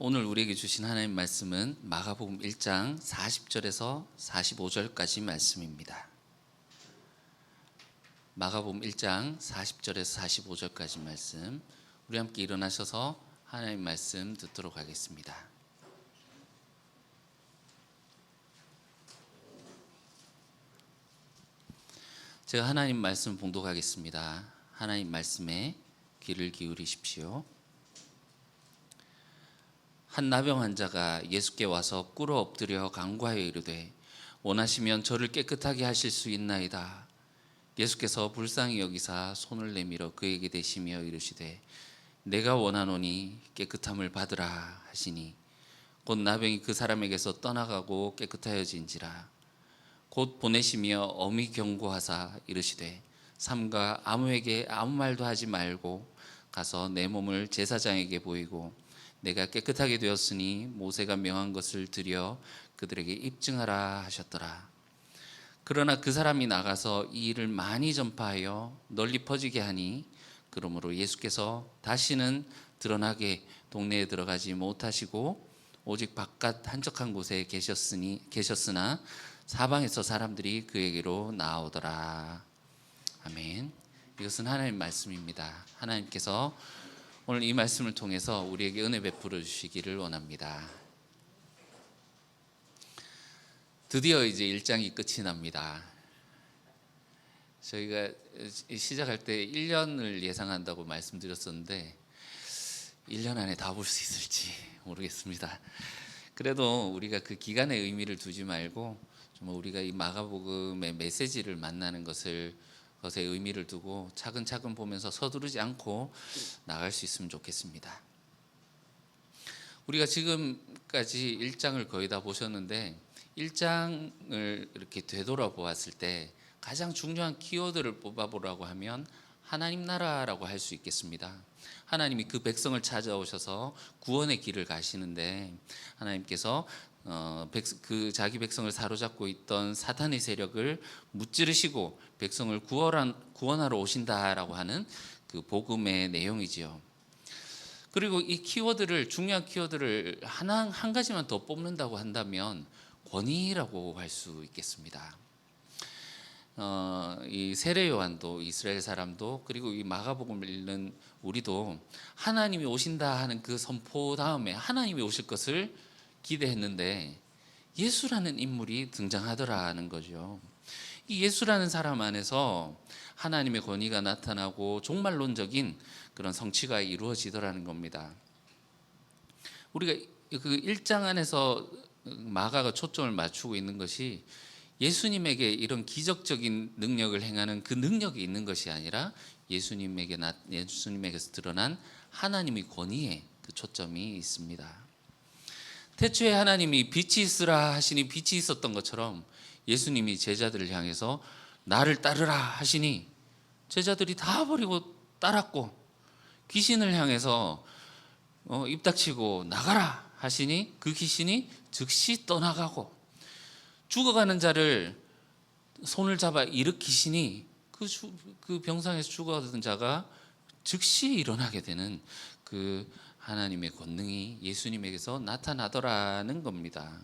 오늘 우리에게 주신 하나님 말씀은 마가복음 1장 40절에서 45절까지 말씀입니다. 마가복음 1장 40절에서 45절까지 말씀, 우리 함께 일어나셔서 하나님 말씀 듣도록 하겠습니다. 제가 하나님 말씀 봉독하겠습니다. 하나님 말씀에 귀를 기울이십시오. 한 나병 환자가 예수께 와서 꿇어 엎드려 간구하여 이르되 원하시면 저를 깨끗하게 하실 수 있나이다. 예수께서 불쌍히 여기사 손을 내밀어 그에게 대시며 이르시되 내가 원하노니 깨끗함을 받으라 하시니 곧 나병이 그 사람에게서 떠나가고 깨끗하여진지라. 곧 보내시며 엄히 경고하사 이르시되 삼가 아무에게 아무 말도 하지 말고 가서 내 몸을 제사장에게 보이고 내가 깨끗하게 되었으니 모세가 명한 것을 드려 그들에게 입증하라 하셨더라. 그러나 그 사람이 나가서 이 일을 많이 전파하여 널리 퍼지게 하니 그러므로 예수께서 다시는 드러나게 동네에 들어가지 못하시고 오직 바깥 한적한 곳에 계셨으나 사방에서 사람들이 그에게로 나오더라. 아멘. 이것은 하나님의 말씀입니다. 하나님께서 오늘 이 말씀을 통해서 우리에게 은혜 베풀어 주시기를 원합니다. 드디어 이제 1장이 끝이 납니다. 저희가 시작할 때 1년을 예상한다고 말씀드렸었는데 1년 안에 다 볼 수 있을지 모르겠습니다. 그래도 우리가 그 기간의 의미를 두지 말고 좀 우리가 이 마가복음의 메시지를 만나는 것에 의미를 두고 차근차근 보면서 서두르지 않고 나갈 수 있으면 좋겠습니다. 우리가 지금까지 1장을 거의 다 보셨는데 1장을 이렇게 되돌아보았을 때 가장 중요한 키워드를 뽑아보라고 하면 하나님 나라라고 할 수 있겠습니다. 하나님이 그 백성을 찾아오셔서 구원의 길을 가시는데 하나님께서 그 자기 백성을 사로잡고 있던 사탄의 세력을 무찌르시고 백성을 구원하러 오신다라고 하는 그 복음의 내용이지요. 그리고 이 중요한 키워드를 한 가지만 더 뽑는다고 한다면 권위라고 할 수 있겠습니다. 이 세례 요한도 이스라엘 사람도 그리고 이 마가복음을 읽는 우리도 하나님이 오신다 하는 그 선포 다음에 하나님이 오실 것을 기대했는데 예수라는 인물이 등장하더라는 거죠. 이 예수라는 사람 안에서 하나님의 권위가 나타나고 종말론적인 그런 성취가 이루어지더라는 겁니다. 우리가 그 1장 안에서 마가가 초점을 맞추고 있는 것이 예수님에게 이런 기적적인 능력을 행하는 그 능력이 있는 것이 아니라 예수님에게서 드러난 하나님의 권위에 그 초점이 있습니다. 태초에 하나님이 빛이 있으라 하시니 빛이 있었던 것처럼 예수님이 제자들을 향해서 나를 따르라 하시니 제자들이 다 버리고 따랐고, 귀신을 향해서 입 닥치고 나가라 하시니 그 귀신이 즉시 떠나가고, 죽어가는 자를 손을 잡아 일으키시니 그 병상에서 죽어가던 자가 즉시 일어나게 되는 그 하나님의 권능이 예수님에게서 나타나더라는 겁니다.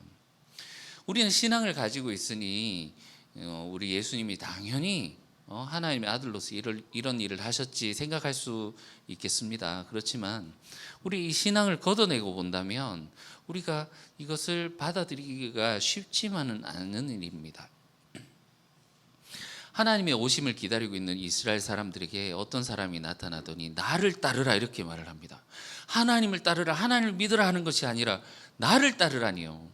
우리는 신앙을 가지고 있으니 우리 예수님이 당연히 하나님의 아들로서 이런 일을 하셨지 생각할 수 있겠습니다. 그렇지만 우리 이 신앙을 걷어내고 본다면 우리가 이것을 받아들이기가 쉽지만은 않은 일입니다. 하나님의 오심을 기다리고 있는 이스라엘 사람들에게 어떤 사람이 나타나더니 나를 따르라 이렇게 말을 합니다. 하나님을 따르라, 하나님을 믿으라 하는 것이 아니라 나를 따르라니요.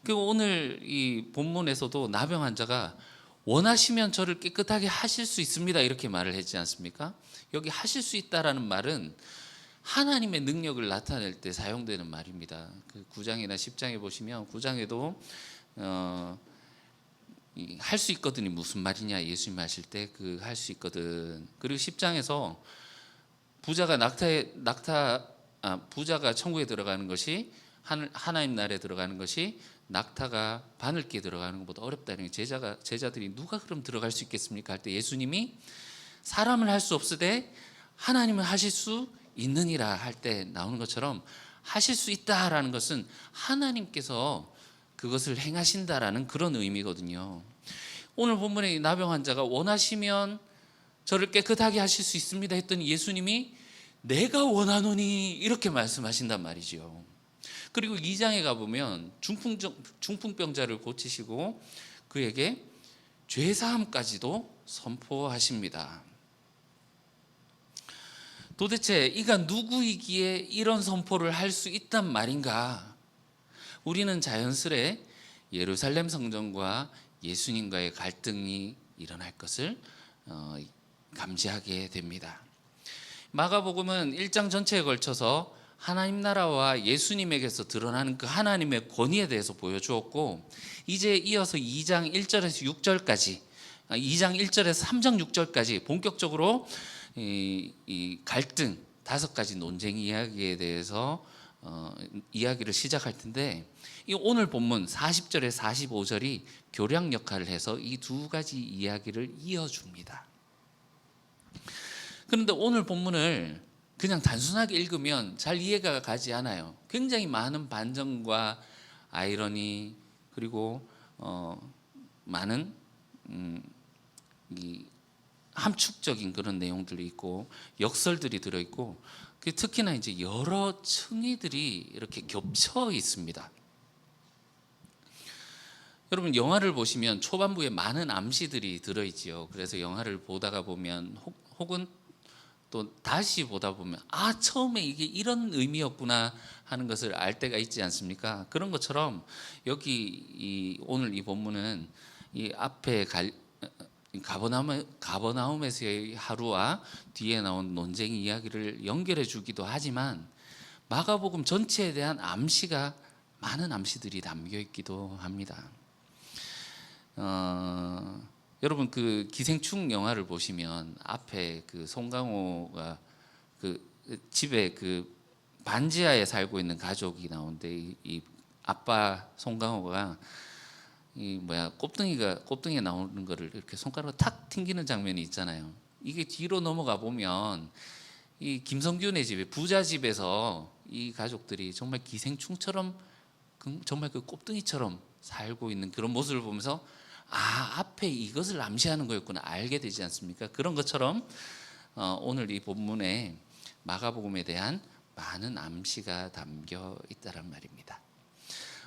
그리고 오늘 이 본문에서도 나병 환자가 원하시면 저를 깨끗하게 하실 수 있습니다 이렇게 말을 했지 않습니까? 여기 하실 수 있다라는 말은 하나님의 능력을 나타낼 때 사용되는 말입니다. 그 9장이나 10장에 보시면 9장에도 할 수 있거든이 무슨 말이냐 예수님 하실 때 그 할 수 있거든. 그리고 10장에서 부자가 천국에 들어가는 것이 하나님 나라에 들어가는 것이 낙타가 바늘기에 들어가는 것보다 어렵다는 게 제자들이 누가 그럼 들어갈 수 있겠습니까? 할 때 예수님이 사람을 할 수 없으되 하나님은 하실 수 있느니라 할 때 나오는 것처럼 하실 수 있다라는 것은 하나님께서 그것을 행하신다라는 그런 의미거든요. 오늘 본문의 나병 환자가 원하시면 저를 깨끗하게 하실 수 있습니다 했더니 예수님이 내가 원하노니 이렇게 말씀하신단 말이죠. 그리고 2장에 가보면 중풍병자를 고치시고 그에게 죄사함까지도 선포하십니다. 도대체 이가 누구이기에 이런 선포를 할 수 있단 말인가? 우리는 자연스레 예루살렘 성전과 예수님과의 갈등이 일어날 것을 감지하게 됩니다. 마가복음은 1장 전체에 걸쳐서 하나님 나라와 예수님에게서 드러나는 그 하나님의 권위에 대해서 보여주었고, 이제 이어서 2장 1절에서 6절까지 2장 1절에서 3장 6절까지 본격적으로 이 갈등 5가지 논쟁 이야기에 대해서 이야기를 시작할 텐데, 이 오늘 본문 40절에 45절이 교량 역할을 해서 이 2가지 이야기를 이어줍니다. 그런데 오늘 본문을 그냥 단순하게 읽으면 잘 이해가 가지 않아요. 굉장히 많은 반전과 아이러니, 그리고 많은 이 함축적인 그런 내용들이 있고 역설들이 들어있고, 특히나 이제 여러 층위들이 이렇게 겹쳐 있습니다. 여러분, 영화를 보시면 초반부에 많은 암시들이 들어있지요. 그래서 영화를 보다가 보면 혹은 또 다시 보다 보면 처음에 이게 이런 의미였구나 하는 것을 알 때가 있지 않습니까? 그런 것처럼 여기 오늘 이 본문은 이 앞에 가버나움에서의 하루와 뒤에 나온 논쟁 이야기를 연결해 주기도 하지만, 마가복음 전체에 대한 암시가 많은 암시들이 담겨 있기도 합니다. 여러분, 그 기생충 영화를 보시면 앞에 그 송강호가 그 집에 그 반지하에 살고 있는 가족이 나오는데, 이 아빠 송강호가 꼽등이에 나오는 거를 이렇게 손가락으로 탁 튕기는 장면이 있잖아요. 이게 뒤로 넘어가 보면 이 김성균의 집에, 부자 집에서 이 가족들이 정말 기생충처럼, 정말 그 꼽등이처럼 살고 있는 그런 모습을 보면서 앞에 이것을 암시하는 거였구나 알게 되지 않습니까? 그런 것처럼 오늘 이 본문에 마가복음에 대한 많은 암시가 담겨 있다란 말입니다.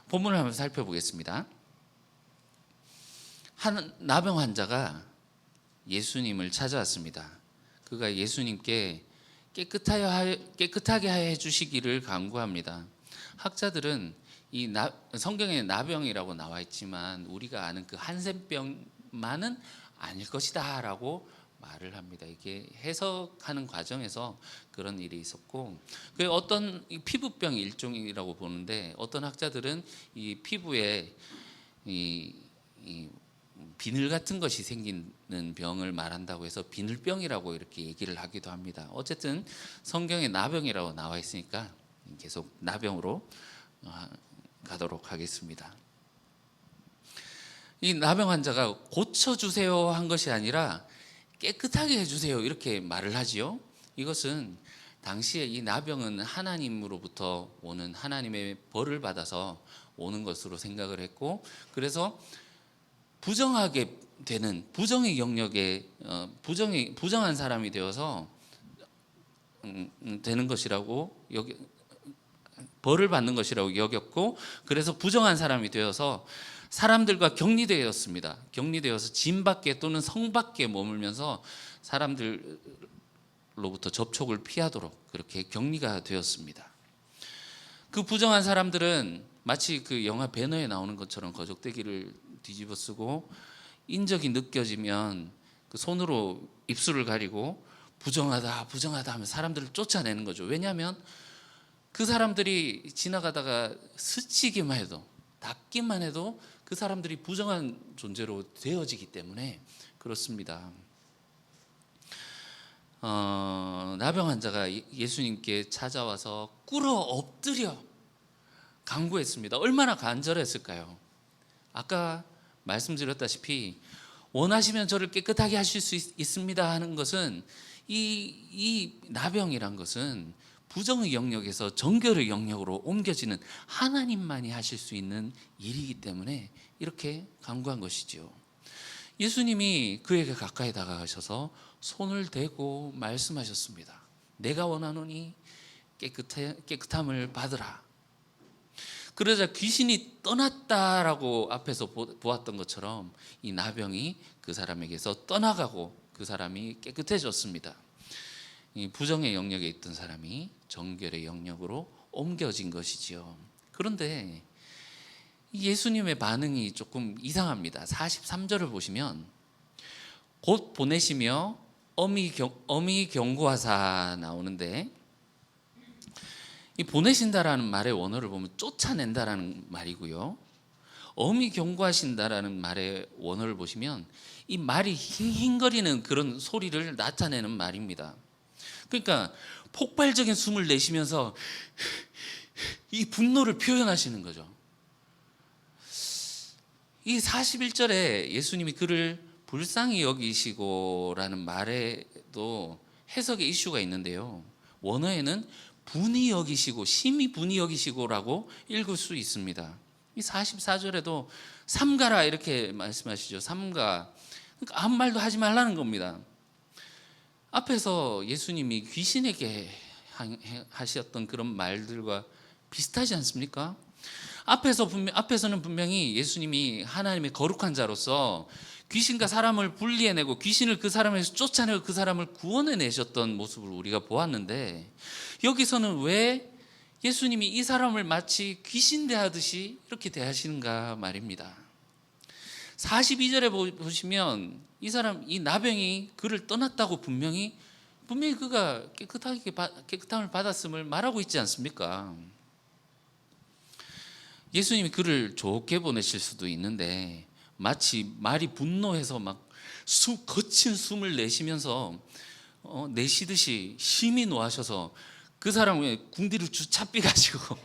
본문을 한번 살펴보겠습니다. 한 나병 환자가 예수님을 찾아왔습니다. 그가 예수님께 깨끗하게 해주시기를 간구합니다. 학자들은 이 성경에 나병이라고 나와 있지만 우리가 아는 그 한센병만은 아닐 것이다 라고 말을 합니다. 이게 해석하는 과정에서 그런 일이 있었고, 그 어떤 피부병 일종이라고 보는데, 어떤 학자들은 이 피부에 이 비늘 같은 것이 생기는 병을 말한다고 해서 비늘병이라고 이렇게 얘기를 하기도 합니다. 어쨌든 성경에 나병이라고 나와 있으니까 계속 나병으로 가도록 하겠습니다. 이 나병 환자가 고쳐주세요 한 것이 아니라 깨끗하게 해주세요 이렇게 말을 하지요. 이것은 당시에 이 나병은 하나님으로부터 오는, 하나님의 벌을 받아서 오는 것으로 생각을 했고, 그래서 부정하게 되는, 부정의 영역에 부정한 사람이 되어서 되는 것이라고 벌을 받는 것이라고 여겼고, 그래서 부정한 사람이 되어서 사람들과 격리되었습니다. 격리되어서 진 밖에 또는 성 밖에 머물면서 사람들로부터 접촉을 피하도록 그렇게 격리가 되었습니다. 그 부정한 사람들은 마치 그 영화 배너에 나오는 것처럼 거적대기를 뒤집어 쓰고, 인적이 느껴지면 그 손으로 입술을 가리고 부정하다 하면 사람들을 쫓아내는 거죠. 왜냐하면 그 사람들이 지나가다가 스치기만 해도, 닿기만 해도 그 사람들이 부정한 존재로 되어지기 때문에 그렇습니다. 나병 환자가 예수님께 찾아와서 꿇어 엎드려 간구했습니다. 얼마나 간절했을까요? 아까 말씀드렸다시피 원하시면 저를 깨끗하게 하실 수 있습니다 하는 것은, 이 나병이란 것은 부정의 영역에서 정결의 영역으로 옮겨지는 하나님만이 하실 수 있는 일이기 때문에 이렇게 간구한 것이지요. 예수님이 그에게 가까이 다가가셔서 손을 대고 말씀하셨습니다. 내가 원하노니 깨끗함을 받으라. 그러자 귀신이 떠났다라고 앞에서 보았던 것처럼 이 나병이 그 사람에게서 떠나가고 그 사람이 깨끗해졌습니다. 이 부정의 영역에 있던 사람이 정결의 영역으로 옮겨진 것이지요. 그런데 예수님의 반응이 조금 이상합니다. 43절을 보시면 곧 보내시며 어미 경고하사 나오는데, 이 보내신다라는 말의 원어를 보면 쫓아낸다라는 말이고요, 어미 경고하신다라는 말의 원어를 보시면 이 말이 힝힝거리는 그런 소리를 나타내는 말입니다. 그러니까 폭발적인 숨을 내쉬면서 이 분노를 표현하시는 거죠. 이 41절에 예수님이 그를 불쌍히 여기시고라는 말에도 해석의 이슈가 있는데요, 원어에는 분이 여기시고 심히 분이 여기시고라고 읽을 수 있습니다. 이 44절에도 삼가라 이렇게 말씀하시죠. 삼가. 그러니까 아무 말도 하지 말라는 겁니다. 앞에서 예수님이 귀신에게 하셨던 그런 말들과 비슷하지 않습니까? 앞에서는 분명히 예수님이 하나님의 거룩한 자로서 귀신과 사람을 분리해내고 귀신을 그 사람에서 쫓아내고 그 사람을 구원해내셨던 모습을 우리가 보았는데, 여기서는 왜 예수님이 이 사람을 마치 귀신 대하듯이 이렇게 대하시는가 말입니다. 42절에 보시면 이 나병이 그를 떠났다고 분명히 그가 깨끗함을 받았음을 말하고 있지 않습니까? 예수님이 그를 좋게 보내실 수도 있는데 마치 말이 분노해서 막 거친 숨을 내쉬면서 내쉬듯이 심히 노하셔서 그 사람의 궁디를 주차삐 가지고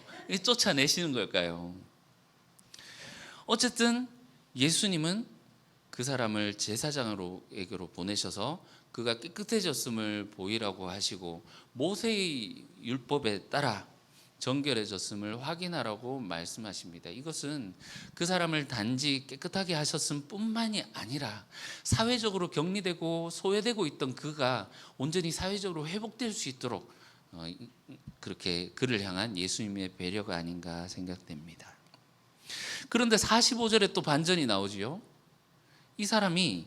쫓아내시는 걸까요? 어쨌든 예수님은 그 사람을 제사장으로에게로 보내셔서 그가 깨끗해졌음을 보이라고 하시고 모세의 율법에 따라 정결해졌음을 확인하라고 말씀하십니다. 이것은 그 사람을 단지 깨끗하게 하셨음 뿐만이 아니라 사회적으로 격리되고 소외되고 있던 그가 온전히 사회적으로 회복될 수 있도록 그렇게 그를 향한 예수님의 배려가 아닌가 생각됩니다. 그런데 45절에 또 반전이 나오지요. 이 사람이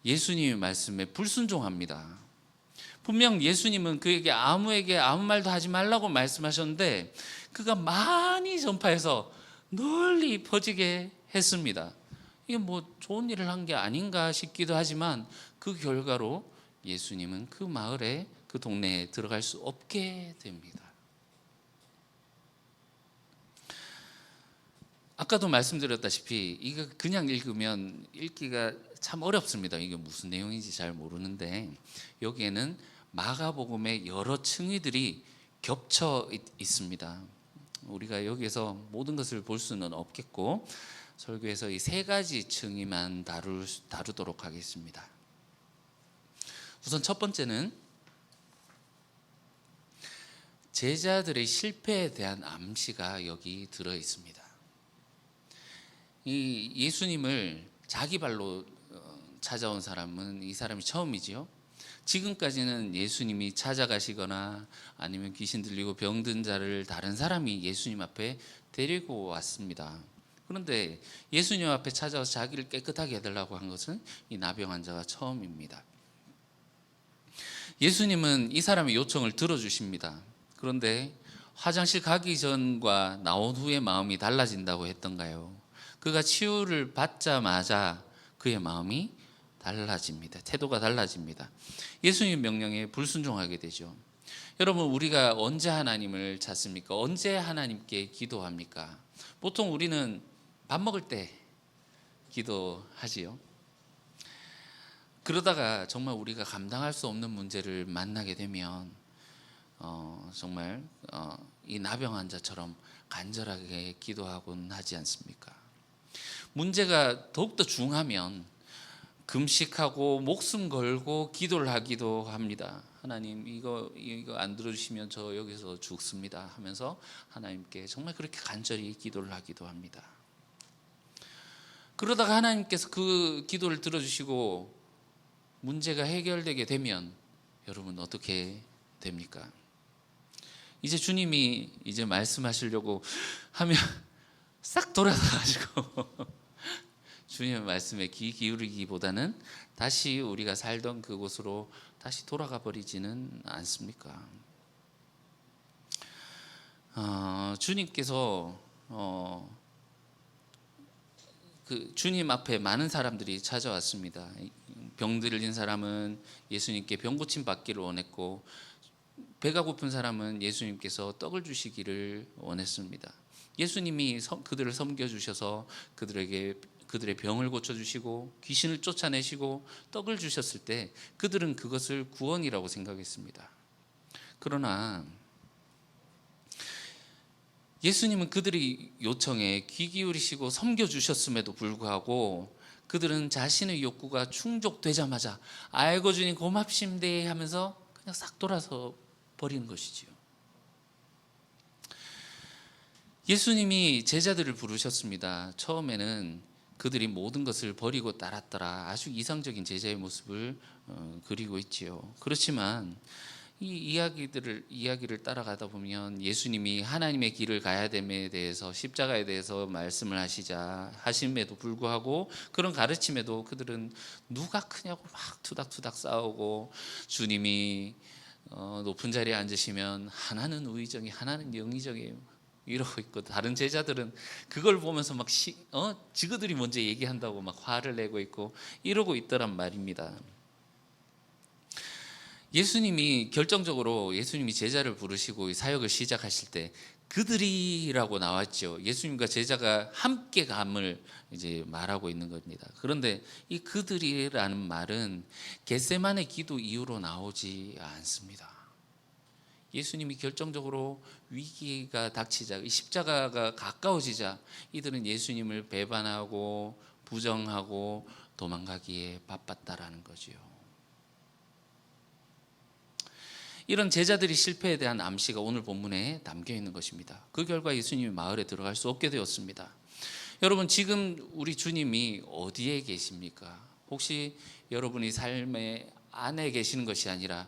예수님의 말씀에 불순종합니다. 분명 예수님은 그에게 아무 말도 하지 말라고 말씀하셨는데 그가 많이 전파해서 널리 퍼지게 했습니다. 이게 뭐 좋은 일을 한 게 아닌가 싶기도 하지만 그 결과로 예수님은 그 마을에 그 동네에 들어갈 수 없게 됩니다. 아까도 말씀드렸다시피 이거 그냥 읽으면 읽기가 참 어렵습니다. 이게 무슨 내용인지 잘 모르는데 여기에는 마가복음의 여러 층위들이 겹쳐 있습니다. 우리가 여기에서 모든 것을 볼 수는 없겠고 설교에서 이 세 가지 층위만 다루도록 하겠습니다. 우선 첫 번째는 제자들의 실패에 대한 암시가 여기 들어 있습니다. 이 예수님을 자기 발로 찾아온 사람은 이 사람이 처음이지요. 지금까지는 예수님이 찾아가시거나 아니면 귀신 들리고 병든 자를 다른 사람이 예수님 앞에 데리고 왔습니다. 그런데 예수님 앞에 찾아와서 자기를 깨끗하게 해달라고 한 것은 이 나병 환자가 처음입니다. 예수님은 이 사람의 요청을 들어주십니다. 그런데 화장실 가기 전과 나온 후의 마음이 달라진다고 했던가요? 그가 치유를 받자마자 그의 마음이 달라집니다. 태도가 달라집니다. 예수님 명령에 불순종하게 되죠. 여러분, 우리가 언제 하나님을 찾습니까? 언제 하나님께 기도합니까? 보통 우리는 밥 먹을 때 기도하지요. 그러다가 정말 우리가 감당할 수 없는 문제를 만나게 되면 정말 이 나병 환자처럼 간절하게 기도하곤 하지 않습니까? 문제가 더욱더 중하면 금식하고 목숨 걸고 기도를 하기도 합니다. 하나님 이거 안 들어주시면 저 여기서 죽습니다 하면서 하나님께 정말 그렇게 간절히 기도를 하기도 합니다. 그러다가 하나님께서 그 기도를 들어주시고 문제가 해결되게 되면 여러분 어떻게 됩니까? 이제 주님이 이제 말씀하시려고 하면 싹 돌아가가지고 주님의 말씀에 귀 기울이기보다는 다시 우리가 살던 그곳으로 다시 돌아가 버리지는 않습니까? 주님께서 그 주님 앞에 많은 사람들이 찾아왔습니다. 병 들린 사람은 예수님께 병 고침 받기를 원했고, 배가 고픈 사람은 예수님께서 떡을 주시기를 원했습니다. 예수님이 그들을 섬겨주셔서 그들의 병을 고쳐주시고 귀신을 쫓아내시고 떡을 주셨을 때 그들은 그것을 구원이라고 생각했습니다. 그러나 예수님은 그들의 요청에 귀 기울이시고 섬겨주셨음에도 불구하고 그들은 자신의 욕구가 충족되자마자 아이고 주님 고맙심대 하면서 그냥 싹 돌아서 버리는 것이지요. 예수님이 제자들을 부르셨습니다. 처음에는 그들이 모든 것을 버리고 따랐더라, 아주 이상적인 제자의 모습을 그리고 있지요. 그렇지만 이 이야기를 따라가다 보면 예수님이 하나님의 길을 가야 됨에 대해서, 십자가에 대해서 말씀을 하심에도 불구하고 그런 가르침에도 그들은 누가 크냐고 막 투닥투닥 싸우고, 주님이 높은 자리에 앉으시면 하나는 우의정이 하나는 영의정이에요 이러고 있고, 다른 제자들은 그걸 보면서 막 지그들이 먼저 얘기한다고 막 화를 내고 있고 이러고 있더란 말입니다. 예수님이 결정적으로 예수님이 제자를 부르시고 사역을 시작하실 때 그들이라고 나왔죠. 예수님과 제자가 함께 감을 이제 말하고 있는 겁니다. 그런데 이 그들이라는 말은 겟세마네 기도 이후로 나오지 않습니다. 예수님이 결정적으로 위기가 닥치자, 십자가가 가까워지자 이들은 예수님을 배반하고 부정하고 도망가기에 바빴다라는 거지요. 이런 제자들이 실패에 대한 암시가 오늘 본문에 담겨 있는 것입니다. 그 결과 예수님이 마을에 들어갈 수 없게 되었습니다. 여러분, 지금 우리 주님이 어디에 계십니까? 혹시 여러분이 삶의 안에 계시는 것이 아니라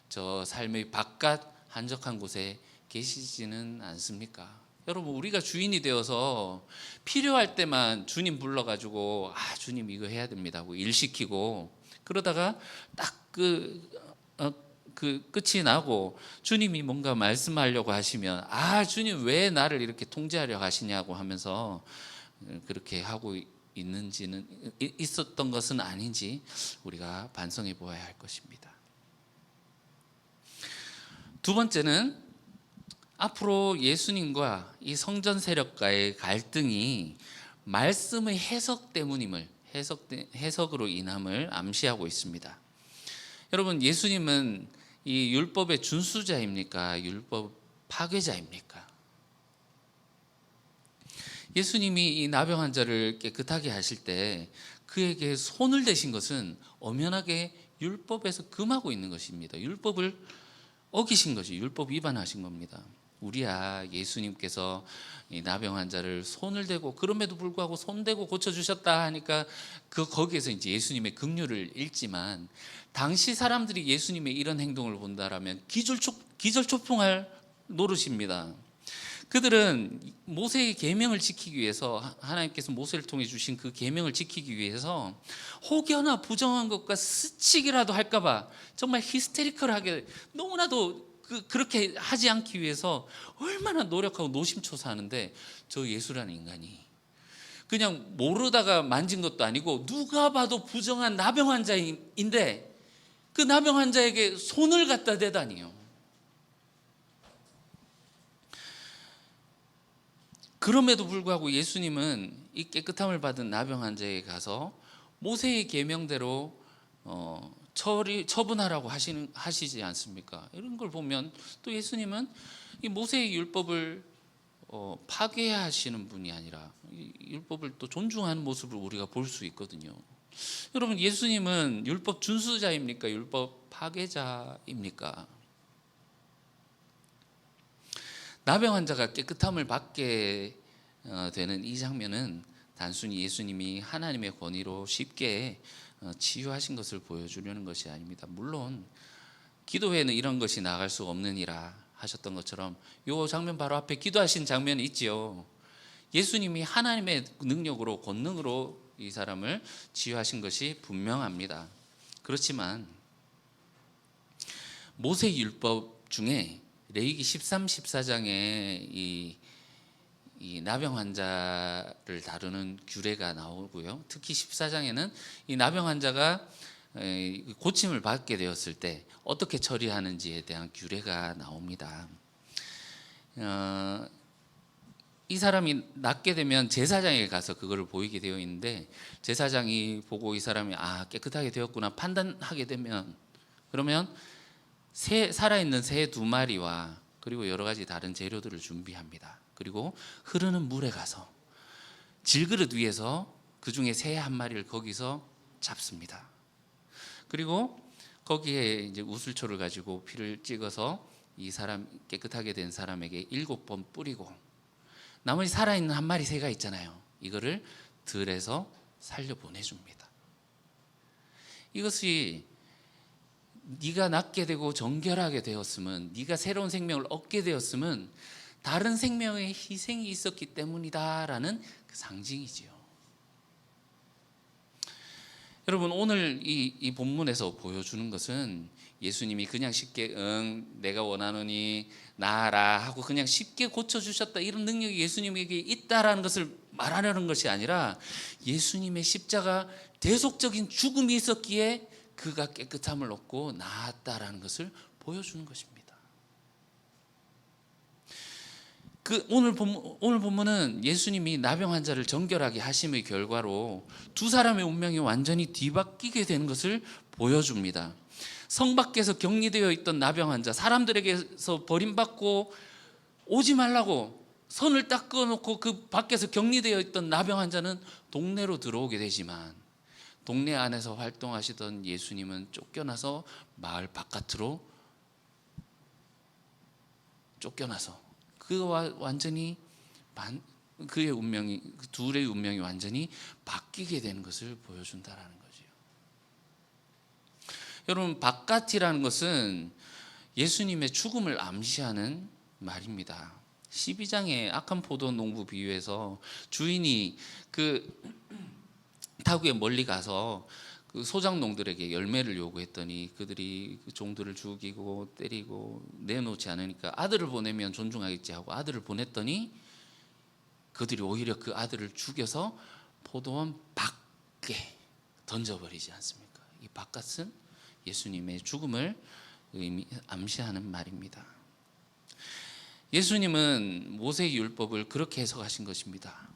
저 삶의 바깥 한적한 곳에 계시지는 않습니까? 여러분, 우리가 주인이 되어서 필요할 때만 주님 불러가지고 주님 이거 해야 됩니다 하고 일 시키고, 그러다가 딱 그 끝이 나고 주님이 뭔가 말씀하려고 하시면 주님 왜 나를 이렇게 통제하려 하시냐고 하면서 그렇게 하고 있었던 것은 아닌지 우리가 반성해 보아야 할 것입니다. 두 번째는 앞으로 예수님과 이 성전 세력과의 갈등이 말씀의 해석으로 인함을 암시하고 있습니다. 여러분, 예수님은 이 율법의 준수자입니까? 율법 파괴자입니까? 예수님이 이 나병 환자를 깨끗하게 하실 때 그에게 손을 대신 것은 엄연하게 율법에서 금하고 있는 것입니다. 율법을 어기신 것이, 율법 위반하신 겁니다. 우리야 예수님께서 이 나병 환자를 손을 대고, 그럼에도 불구하고 손대고 고쳐주셨다 하니까 거기에서 이제 예수님의 긍휼을 읽지만, 당시 사람들이 예수님의 이런 행동을 본다라면 기절초풍할 노릇입니다. 그들은 모세의 계명을 지키기 위해서, 하나님께서 모세를 통해 주신 그 계명을 지키기 위해서 혹여나 부정한 것과 스치기라도 할까봐 정말 히스테리컬하게 너무나도 그렇게 하지 않기 위해서 얼마나 노력하고 노심초사하는데, 저 예수라는 인간이 그냥 모르다가 만진 것도 아니고 누가 봐도 부정한 나병 환자인데 그 나병 환자에게 손을 갖다 대다니요. 그럼에도 불구하고 예수님은 이 깨끗함을 받은 나병 환자에게 가서 모세의 계명대로 처분하라고 하시지 않습니까? 이런 걸 보면 또 예수님은 이 모세의 율법을 파괴하시는 분이 아니라 이 율법을 또 존중하는 모습을 우리가 볼 수 있거든요. 여러분, 예수님은 율법 준수자입니까? 율법 파괴자입니까? 나병 환자가 깨끗함을 받게 되는 이 장면은 단순히 예수님이 하나님의 권위로 쉽게 치유하신 것을 보여주려는 것이 아닙니다. 물론 기도회는 이런 것이 나갈 수 없느니라 하셨던 것처럼 이 장면 바로 앞에 기도하신 장면이 있지요. 예수님이 하나님의 능력으로, 권능으로 이 사람을 치유하신 것이 분명합니다. 그렇지만 모세 율법 중에 레위기 13, 14장에 이 나병 환자를 다루는 규례가 나오고요. 특히 14장에는 이 나병 환자가 고침을 받게 되었을 때 어떻게 처리하는지에 대한 규례가 나옵니다. 이 사람이 낫게 되면 제사장에 가서 그거를 보이게 되어 있는데, 제사장이 보고 이 사람이 깨끗하게 되었구나 판단하게 되면, 그러면 살아있는 새 2마리와 그리고 여러 가지 다른 재료들을 준비합니다. 그리고 흐르는 물에 가서 질그릇 위에서 그 중에 새 1마리를 거기서 잡습니다. 그리고 거기에 이제 우슬초를 가지고 피를 찍어서 이 사람, 깨끗하게 된 사람에게 7번 뿌리고, 나머지 살아있는 1마리 새가 있잖아요. 이거를 들에서 살려 보내줍니다. 이것이 네가 낫게 되고 정결하게 되었으면, 네가 새로운 생명을 얻게 되었으면 다른 생명의 희생이 있었기 때문이다라는 그 상징이지요. 여러분, 오늘 이 본문에서 보여주는 것은 예수님이 그냥 쉽게 내가 원하노니 나아라 하고 그냥 쉽게 고쳐주셨다, 이런 능력이 예수님에게 있다라는 것을 말하려는 것이 아니라, 예수님의 십자가 대속적인 죽음이 있었기에 그가 깨끗함을 얻고 나았다라는 것을 보여주는 것입니다. 오늘 본문은 예수님이 나병 환자를 정결하게 하심의 결과로 2사람의 운명이 완전히 뒤바뀌게 되는 것을 보여줍니다. 성 밖에서 격리되어 있던 나병 환자, 사람들에게서 버림받고 오지 말라고 선을 딱 그어놓고 그 밖에서 격리되어 있던 나병 환자는 동네로 들어오게 되지만, 동네 안에서 활동하시던 예수님은 쫓겨나서 마을 바깥으로 쫓겨나서 그와 완전히 그의 운명이, 그 둘의 운명이 완전히 바뀌게 되는 것을 보여준다라는 거죠. 여러분, 바깥이라는 것은 예수님의 죽음을 암시하는 말입니다. 12장의 악한 포도 농부 비유에서 주인이 그 타국에 멀리 가서 그 소장농들에게 열매를 요구했더니 그들이 그 종들을 죽이고 때리고 내놓지 않으니까 아들을 보내면 존중하겠지 하고 아들을 보냈더니 그들이 오히려 그 아들을 죽여서 포도원 밖에 던져버리지 않습니까? 이 바깥은 예수님의 죽음을 암시하는 말입니다. 예수님은 모세의 율법을 그렇게 해석하신 것입니다.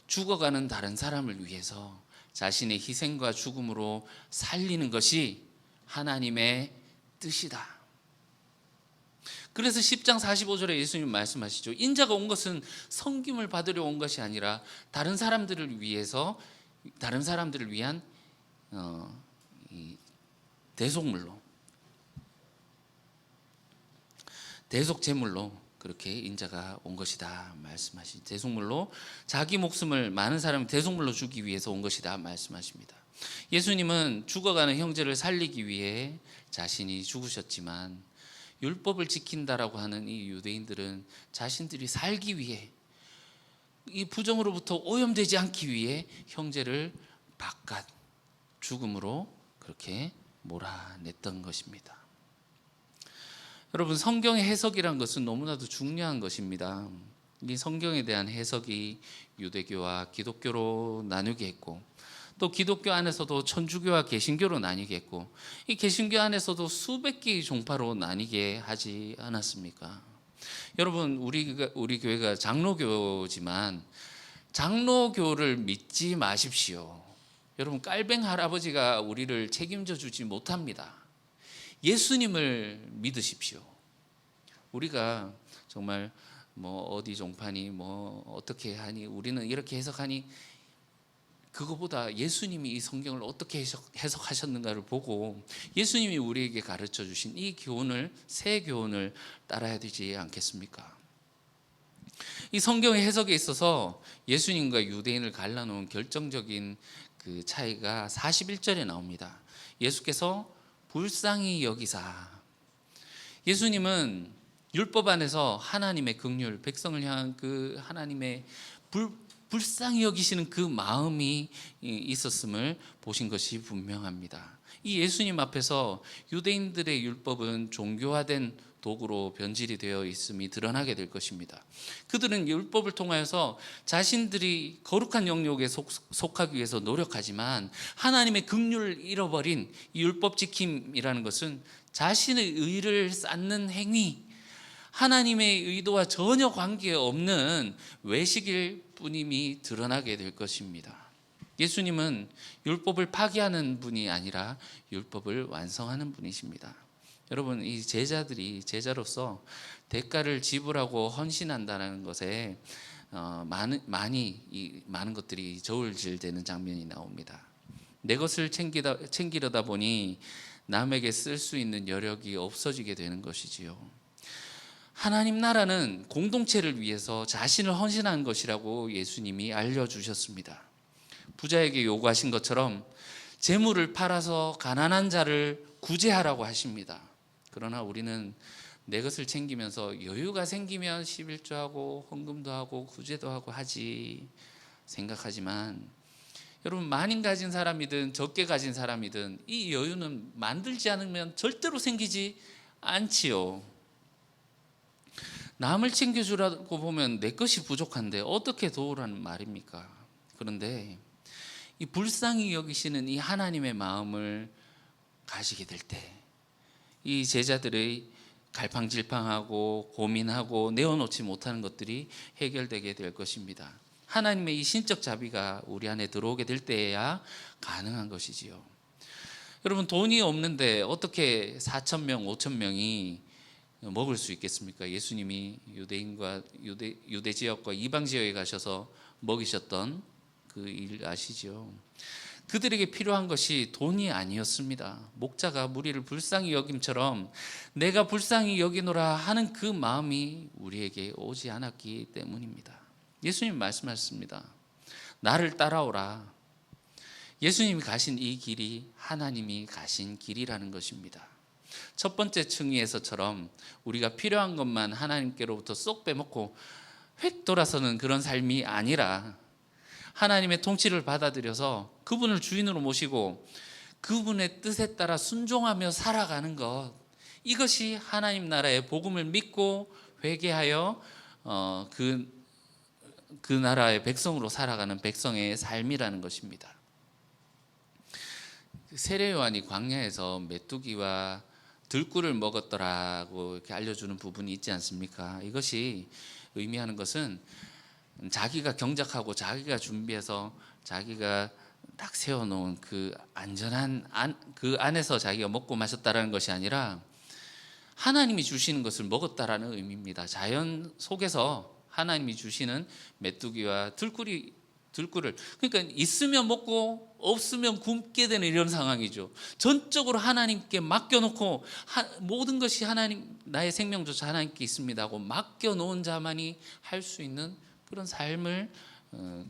죽어가는 다른 사람을 위해서 자신의 희생과 죽음으로 살리는 것이 하나님의 뜻이다. 그래서 10장 45절에 예수님 말씀하시죠. 인자가 온 것은 섬김을 받으려 온 것이 아니라 다른 사람들을 위해서, 다른 사람들을 위한 대속물로, 대속제물로 그렇게 인자가 온 것이다 말씀하시. 대속물로, 자기 목숨을 많은 사람을 대속물로 주기 위해서 온 것이다 말씀하십니다. 예수님은 죽어가는 형제를 살리기 위해 자신이 죽으셨지만, 율법을 지킨다라고 하는 이 유대인들은 자신들이 살기 위해, 이 부정으로부터 오염되지 않기 위해 형제를 바깥 죽음으로 그렇게 몰아냈던 것입니다. 여러분, 성경의 해석이란 것은 너무나도 중요한 것입니다. 이 성경에 대한 해석이 유대교와 기독교로 나누게 했고, 또 기독교 안에서도 천주교와 개신교로 나뉘게 했고, 이 개신교 안에서도 수백 개의 종파로 나뉘게 하지 않았습니까? 여러분, 우리 교회가 장로교지만 장로교를 믿지 마십시오. 여러분, 깔뱅 할아버지가 우리를 책임져 주지 못합니다. 예수님을 믿으십시오. 우리가 정말 뭐 어디 종파니 뭐 어떻게 하니, 우리는 이렇게 해석하니, 그거보다 예수님이 이 성경을 어떻게 해석하셨는가를 보고 예수님이 우리에게 가르쳐 주신 이 교훈을, 새 교훈을 따라야 되지 않겠습니까? 이 성경의 해석에 있어서 예수님과 유대인을 갈라놓은 결정적인 그 차이가 41절에 나옵니다. 예수께서 불쌍히 여기사, 예수님은 율법 안에서 하나님의 긍휼, 백성을 향한 그 하나님의 불쌍히 여기시는 그 마음이 있었음을 보신 것이 분명합니다. 이 예수님 앞에서 유대인들의 율법은 종교화된 도구로 변질이 되어 있음이 드러나게 될 것입니다. 그들은 율법을 통하여서 자신들이 거룩한 영역에 속하기 위해서 노력하지만 하나님의 긍휼을 잃어버린 이 율법 지킴이라는 것은 자신의 의를 쌓는 행위, 하나님의 의도와 전혀 관계없는 외식일 뿐임이 드러나게 될 것입니다. 예수님은 율법을 파기하는 분이 아니라 율법을 완성하는 분이십니다. 여러분, 이 제자들이 제자로서 대가를 지불하고 헌신한다는 것에 많은 것들이 저울질되는 장면이 나옵니다. 내 것을 챙기려다 보니 남에게 쓸 수 있는 여력이 없어지게 되는 것이지요. 하나님 나라는 공동체를 위해서 자신을 헌신한 것이라고 예수님이 알려주셨습니다. 부자에게 요구하신 것처럼 재물을 팔아서 가난한 자를 구제하라고 하십니다. 그러나 우리는 내 것을 챙기면서 여유가 생기면 11조하고 헌금도 하고 구제도 하고 하지 생각하지만, 여러분, 많이 가진 사람이든 적게 가진 사람이든 이 여유는 만들지 않으면 절대로 생기지 않지요. 남을 챙겨주라고 보면 내 것이 부족한데 어떻게 도우라는 말입니까? 그런데 이 불쌍히 여기시는 이 하나님의 마음을 가지게 될 때 이 제자들의 갈팡질팡하고 고민하고 내어놓지 못하는 것들이 해결되게 될 것입니다. 하나님의 이 신적 자비가 우리 안에 들어오게 될 때에야 가능한 것이지요. 여러분, 돈이 없는데 어떻게 4,000명, 5,000명이 먹을 수 있겠습니까? 예수님이 유대 지역과 이방 지역에 가셔서 먹이셨던 그 일 아시죠? 그들에게 필요한 것이 돈이 아니었습니다. 목자가 무리를 불쌍히 여김처럼 내가 불쌍히 여기노라 하는 그 마음이 우리에게 오지 않았기 때문입니다. 예수님 말씀하셨습니다. 나를 따라오라. 예수님이 가신 이 길이 하나님이 가신 길이라는 것입니다. 첫 번째 층위에서처럼 우리가 필요한 것만 하나님께로부터 쏙 빼먹고 획 돌아서는 그런 삶이 아니라 하나님의 통치를 받아들여서 그분을 주인으로 모시고 그분의 뜻에 따라 순종하며 살아가는 것, 이것이 하나님 나라의 복음을 믿고 회개하여 그 나라의 백성으로 살아가는 백성의 삶이라는 것입니다. 세례 요한이 광야에서 메뚜기와 들꿀을 먹었더라고 이렇게 알려주는 부분이 있지 않습니까? 이것이 의미하는 것은 자기가 경작하고 자기가 준비해서 자기가 딱 세워놓은 그 안전한 그 안에서 자기가 먹고 마셨다라는 것이 아니라 하나님이 주시는 것을 먹었다라는 의미입니다. 자연 속에서 하나님이 주시는 메뚜기와 들꿀을, 그러니까 있으면 먹고 없으면 굶게 되는 이런 상황이죠. 전적으로 하나님께 맡겨놓고 모든 것이 하나님, 나의 생명조차 하나님께 있습니다 하고 맡겨놓은 자만이 할 수 있는 그런 삶을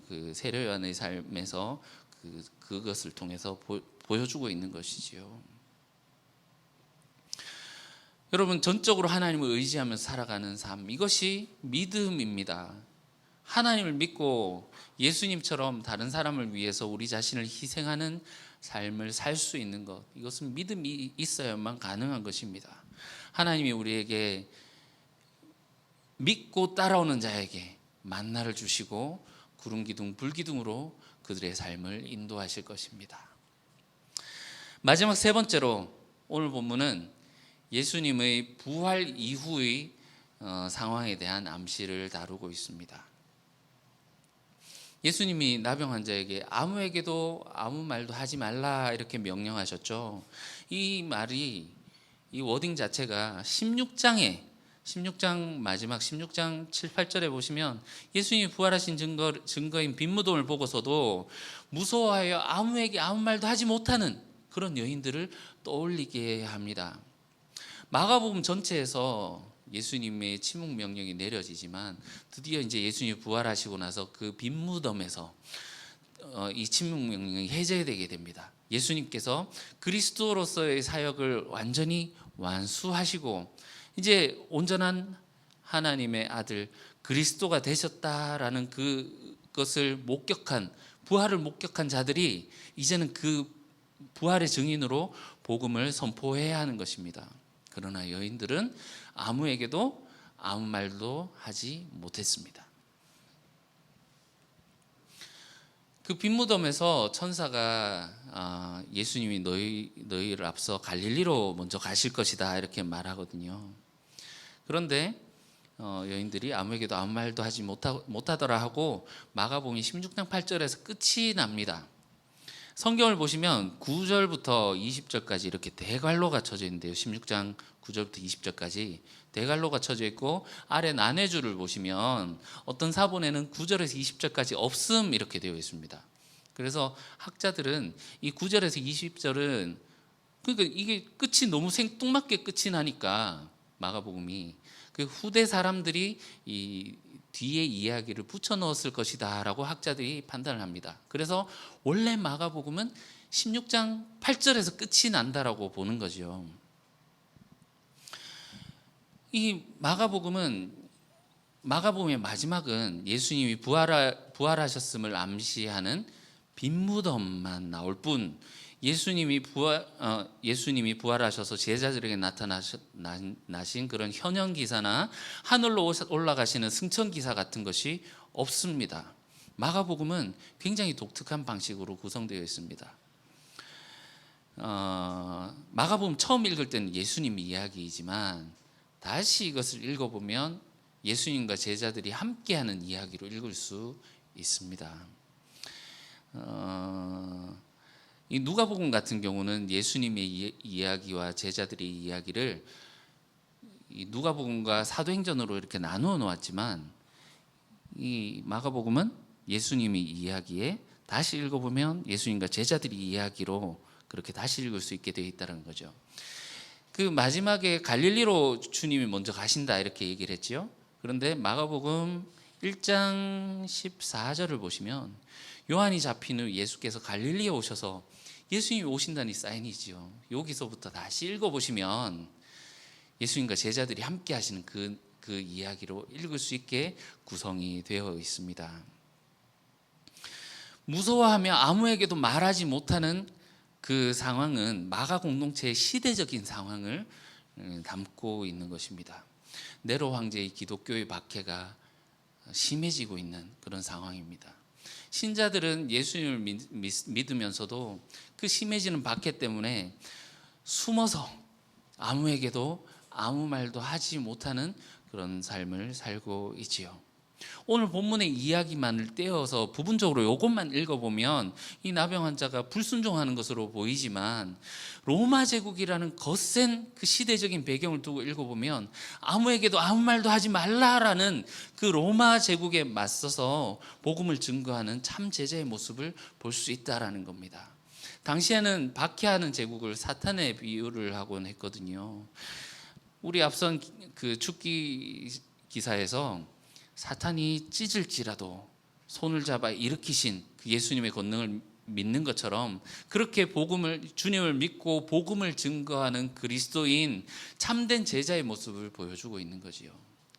그 세례 요한의 삶에서 그것을 통해서 보여주고 있는 것이지요. 여러분, 전적으로 하나님을 의지하면서 살아가는 삶, 이것이 믿음입니다. 하나님을 믿고 예수님처럼 다른 사람을 위해서 우리 자신을 희생하는 삶을 살 수 있는 것, 이것은 믿음이 있어야만 가능한 것입니다. 하나님이 우리에게 믿고 따라오는 자에게 만나를 주시고 구름기둥 불기둥으로 그들의 삶을 인도하실 것입니다. 마지막 세 번째로 오늘 본문은 예수님의 부활 이후의 상황에 대한 암시를 다루고 있습니다. 예수님이 나병 환자에게 아무에게도 아무 말도 하지 말라 이렇게 명령하셨죠. 이 말이, 이 워딩 자체가 16장에 16장 마지막 16장 7, 8절에 보시면 예수님이 부활하신 증거인 빈무덤을 보고서도 무서워하여 아무에게 아무 말도 하지 못하는 그런 여인들을 떠올리게 합니다. 마가복음 전체에서 예수님의 침묵 명령이 내려지지만 드디어 이제 예수님이 부활하시고 나서 그 빈무덤에서 이 침묵 명령이 해제되게 됩니다. 예수님께서 그리스도로서의 사역을 완전히 완수하시고 이제 온전한 하나님의 아들 그리스도가 되셨다라는 그것을 목격한, 부활을 목격한 자들이 이제는 그 부활의 증인으로 복음을 선포해야 하는 것입니다. 그러나 여인들은 아무에게도 아무 말도 하지 못했습니다. 그 빈무덤에서 천사가 예수님이 너희를 앞서 갈릴리로 먼저 가실 것이다 이렇게 말하거든요. 그런데 여인들이 아무에게도 아무 말도 하지 못하더라 하고 마가복음 16장 8절에서 끝이 납니다. 성경을 보시면 9절부터 20절까지 이렇게 대괄호가 쳐져 있는데요. 16장 9절부터 20절까지 대괄호가 쳐져 있고 아래 난해줄을 보시면 어떤 사본에는 9절에서 20절까지 없음 이렇게 되어 있습니다. 그래서 학자들은 이 9절에서 20절은 그러니까 이게 끝이 너무 생뚱맞게 끝이 나니까 마가복음이 그 후대 사람들이 이 뒤에 이야기를 붙여 넣었을 것이다 라고 학자들이 판단을 합니다. 그래서 원래 마가복음은 16장 8절에서 끝이 난다라고 보는 거죠. 이 마가복음의 마지막은 예수님이 부활하셨음을 암시하는 빈무덤만 나올 뿐 예수님이 부활하셔서 제자들에게 나타나신 그런 현현 기사나 하늘로 올라가시는 승천 기사 같은 것이 없습니다. 마가복음은 굉장히 독특한 방식으로 구성되어 있습니다. 마가복음 처음 읽을 때는 예수님 이야기이지만 다시 이것을 읽어보면 예수님과 제자들이 함께하는 이야기로 읽을 수 있습니다. 이 누가복음 같은 경우는 예수님의 이야기와 제자들의 이야기를 이 누가복음과 사도행전으로 이렇게 나누어 놓았지만 이 마가복음은 예수님의 이야기에 다시 읽어보면 예수님과 제자들의 이야기로 그렇게 다시 읽을 수 있게 되어 있다는 거죠. 그 마지막에 갈릴리로 주님이 먼저 가신다 이렇게 얘기를 했죠. 그런데 마가복음 1장 14절을 보시면 요한이 잡힌 후 예수께서 갈릴리에 오셔서 예수님이 오신다는 사인이지요. 여기서부터 다시 읽어보시면 예수님과 제자들이 함께 하시는 그 이야기로 읽을 수 있게 구성이 되어 있습니다. 무서워하며 아무에게도 말하지 못하는 그 상황은 마가 공동체의 시대적인 상황을 담고 있는 것입니다. 네로 황제의 기독교의 박해가 심해지고 있는 그런 상황입니다. 신자들은 예수님을 믿으면서도 그 심해지는 박해 때문에 숨어서 아무에게도 아무 말도 하지 못하는 그런 삶을 살고 있지요. 오늘 본문의 이야기만을 떼어서 부분적으로 이것만 읽어보면 이 나병 환자가 불순종하는 것으로 보이지만 로마 제국이라는 거센 그 시대적인 배경을 두고 읽어보면 아무에게도 아무 말도 하지 말라라는 그 로마 제국에 맞서서 복음을 증거하는 참 제자의 모습을 볼 수 있다라는 겁니다. 당시에는 박해하는 제국을 사탄의 비유를 하곤 했거든요. 우리 앞선 그 축기 기사에서 사탄이 찢을지라도 손을 잡아 일으키신 그 예수님의 권능을 믿는 것처럼 그렇게 주님을 믿고 복음을 증거하는 그리스도인 참된 제자의 모습을 보여주고 있는 거지요.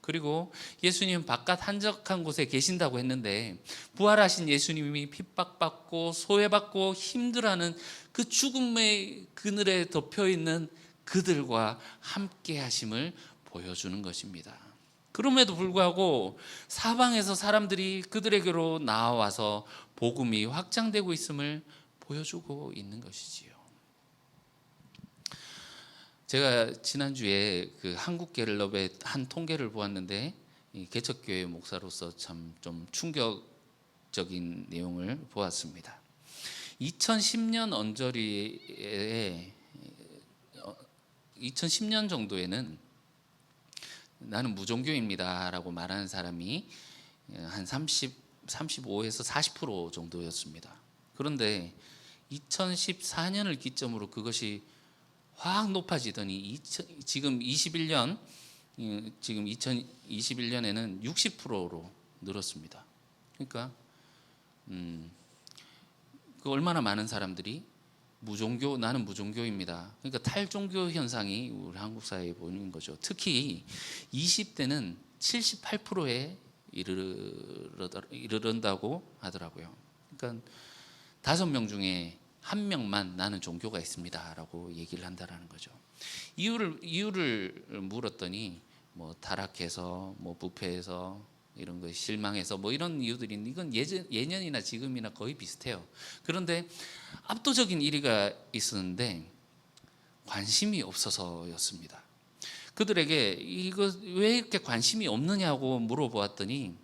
그리고 예수님은 바깥 한적한 곳에 계신다고 했는데 부활하신 예수님이 핍박받고 소외받고 힘들어하는 그 죽음의 그늘에 덮여있는 그들과 함께 하심을 보여주는 것입니다. 그럼에도 불구하고 사방에서 사람들이 그들에게로 나와서 복음이 확장되고 있음을 보여주고 있는 것이지요. 제가 지난주에 그 한국갤럽의 한 통계를 보았는데 이 개척교회 목사로서 참 좀 충격적인 내용을 보았습니다. 2010년 언저리에 2010년 정도에는 나는 무종교입니다라고 말하는 사람이 한 35에서 40% 정도였습니다. 그런데 2014년을 기점으로 그것이 확 높아지더니 지금 2021년에는 60%로 늘었습니다. 그러니까 그 얼마나 많은 사람들이 나는 무종교입니다. 그러니까 탈종교 현상이 우리 한국 사회에 보이는 거죠. 특히 20대는 78%에 이르른다고 하더라고요. 그러니까 5명 중에 1명만 나는 종교가 있습니다라고 얘기를 한다라는 거죠. 이유를 물었더니 뭐 타락해서, 뭐 부패해서, 이런 거 실망해서, 뭐 이런 이유들이 이건 예년이나 지금이나 거의 비슷해요. 그런데 압도적인 1위가 있었는데 관심이 없어서였습니다. 그들에게 이거 왜 이렇게 관심이 없느냐고 물어보았더니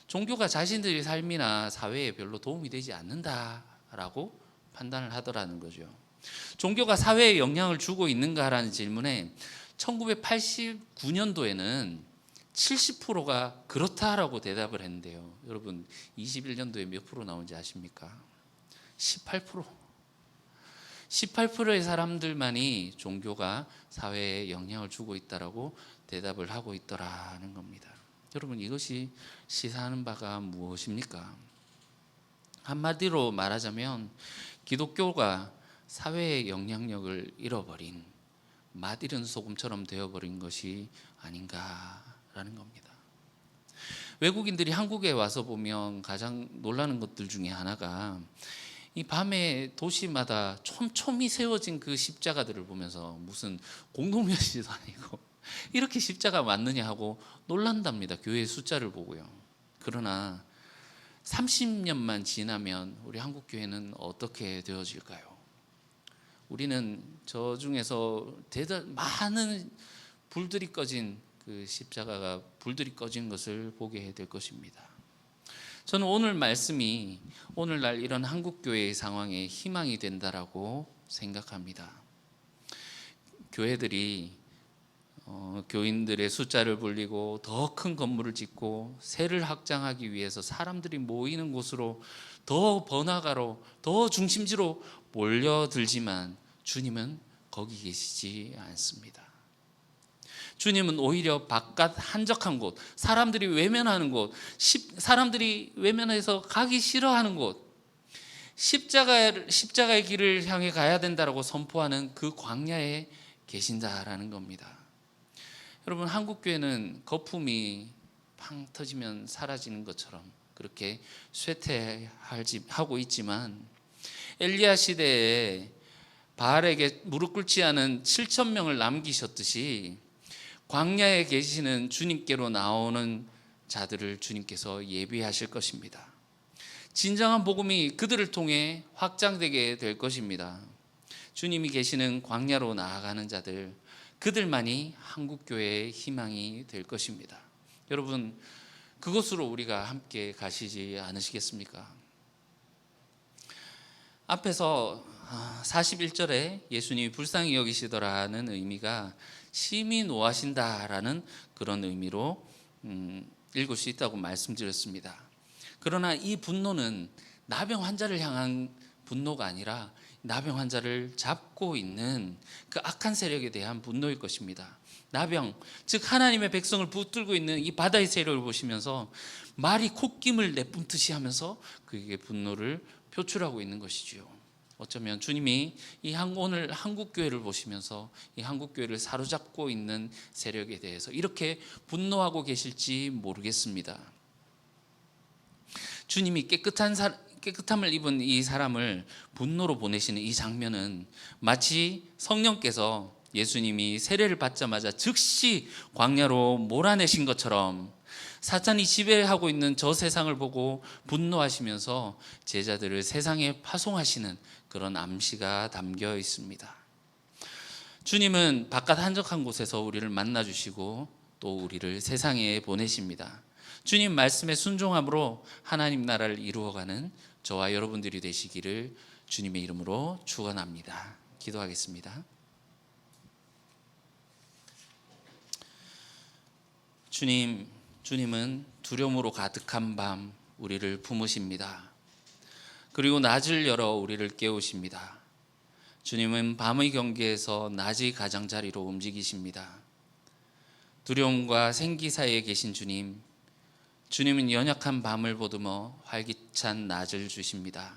종교가 자신들의 삶이나 사회에 별로 도움이 되지 않는다라고 판단을 하더라는 거죠. 종교가 사회에 영향을 주고 있는가라는 질문에 1989년도에는 70%가 그렇다라고 대답을 했는데요. 여러분 21년도에 몇 프로 나온지 아십니까? 18%. 18%의 사람들만이 종교가 사회에 영향을 주고 있다라고 대답을 하고 있더라는 겁니다. 여러분 이것이 시사하는 바가 무엇입니까? 한마디로 말하자면 기독교가 사회의 영향력을 잃어버린 맛 잃은 소금처럼 되어버린 것이 아닌가라는 겁니다. 외국인들이 한국에 와서 보면 가장 놀라는 것들 중에 하나가 이 밤에 도시마다 촘촘히 세워진 그 십자가들을 보면서 무슨 공동묘지도 아니고 이렇게 십자가 맞느냐 하고 놀란답니다. 교회 숫자를 보고요. 그러나 30년만 지나면 우리 한국 교회는 어떻게 되어질까요? 우리는 저 중에서 많은 불들이 꺼진 그 십자가가 불들이 꺼진 것을 보게 될 것입니다. 저는 오늘 말씀이 오늘날 이런 한국 교회의 상황에 희망이 된다라고 생각합니다. 교회들이 교인들의 숫자를 불리고 더 큰 건물을 짓고 세를 확장하기 위해서 사람들이 모이는 곳으로 더 번화가로 더 중심지로 몰려들지만 주님은 거기 계시지 않습니다. 주님은 오히려 바깥 한적한 곳, 사람들이 외면하는 곳, 사람들이 외면해서 가기 싫어하는 곳, 십자가의 길을 향해 가야 된다라고 선포하는 그 광야에 계신다라는 겁니다. 여러분 한국 교회는 거품이 팡 터지면 사라지는 것처럼 그렇게 쇠퇴하고 있지만 엘리야 시대에 바알에게 무릎 꿇지 않은 7천 명을 남기셨듯이 광야에 계시는 주님께로 나오는 자들을 주님께서 예비하실 것입니다. 진정한 복음이 그들을 통해 확장되게 될 것입니다. 주님이 계시는 광야로 나아가는 자들, 그들만이 한국교회의 희망이 될 것입니다. 여러분 그것으로 우리가 함께 가시지 않으시겠습니까? 앞에서 41절에 예수님이 불쌍히 여기시더라는 의미가 심히 노하신다라는 그런 의미로 읽을 수 있다고 말씀드렸습니다. 그러나 이 분노는 나병 환자를 향한 분노가 아니라 나병 환자를 잡고 있는 그 악한 세력에 대한 분노일 것입니다. 나병, 즉 하나님의 백성을 붙들고 있는 이 바다의 세력을 보시면서 말이 콧김을 내뿜듯이 하면서 그에게 분노를 표출하고 있는 것이지요. 어쩌면 주님이 오늘 한국교회를 보시면서 이 한국교회를 사로잡고 있는 세력에 대해서 이렇게 분노하고 계실지 모르겠습니다. 주님이 깨끗함을 입은 이 사람을 분노로 보내시는 이 장면은 마치 성령께서 예수님이 세례를 받자마자 즉시 광야로 몰아내신 것처럼 사탄이 지배하고 있는 저 세상을 보고 분노하시면서 제자들을 세상에 파송하시는 그런 암시가 담겨 있습니다. 주님은 바깥 한적한 곳에서 우리를 만나주시고 또 우리를 세상에 보내십니다. 주님 말씀에 순종함으로 하나님 나라를 이루어가는 저와 여러분들이 되시기를 주님의 이름으로 축원합니다. 기도하겠습니다. 주님은 두려움으로 가득한 밤 우리를 품으십니다. 그리고 낮을 열어 우리를 깨우십니다. 주님은 밤의 경계에서 낮의 가장자리로 움직이십니다. 두려움과 생기 사이에 계신 주님은 연약한 밤을 보듬어 활기찬 낮을 주십니다.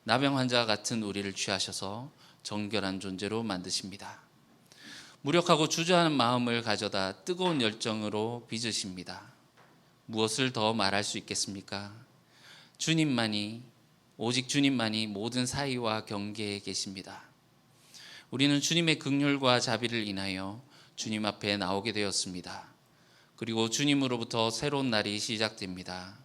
나병 환자 같은 우리를 취하셔서 정결한 존재로 만드십니다. 무력하고 주저하는 마음을 가져다 뜨거운 열정으로 빚으십니다. 무엇을 더 말할 수 있겠습니까? 오직 주님만이 모든 사이와 경계에 계십니다. 우리는 주님의 긍휼과 자비를 인하여 주님 앞에 나오게 되었습니다. 그리고 주님으로부터 새로운 날이 시작됩니다.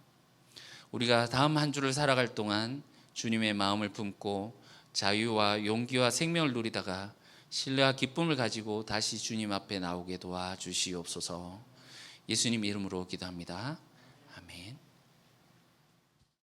우리가 다음 한 주를 살아갈 동안 주님의 마음을 품고 자유와 용기와 생명을 누리다가 신뢰와 기쁨을 가지고 다시 주님 앞에 나오게 도와주시옵소서. 예수님 이름으로 기도합니다. 아멘.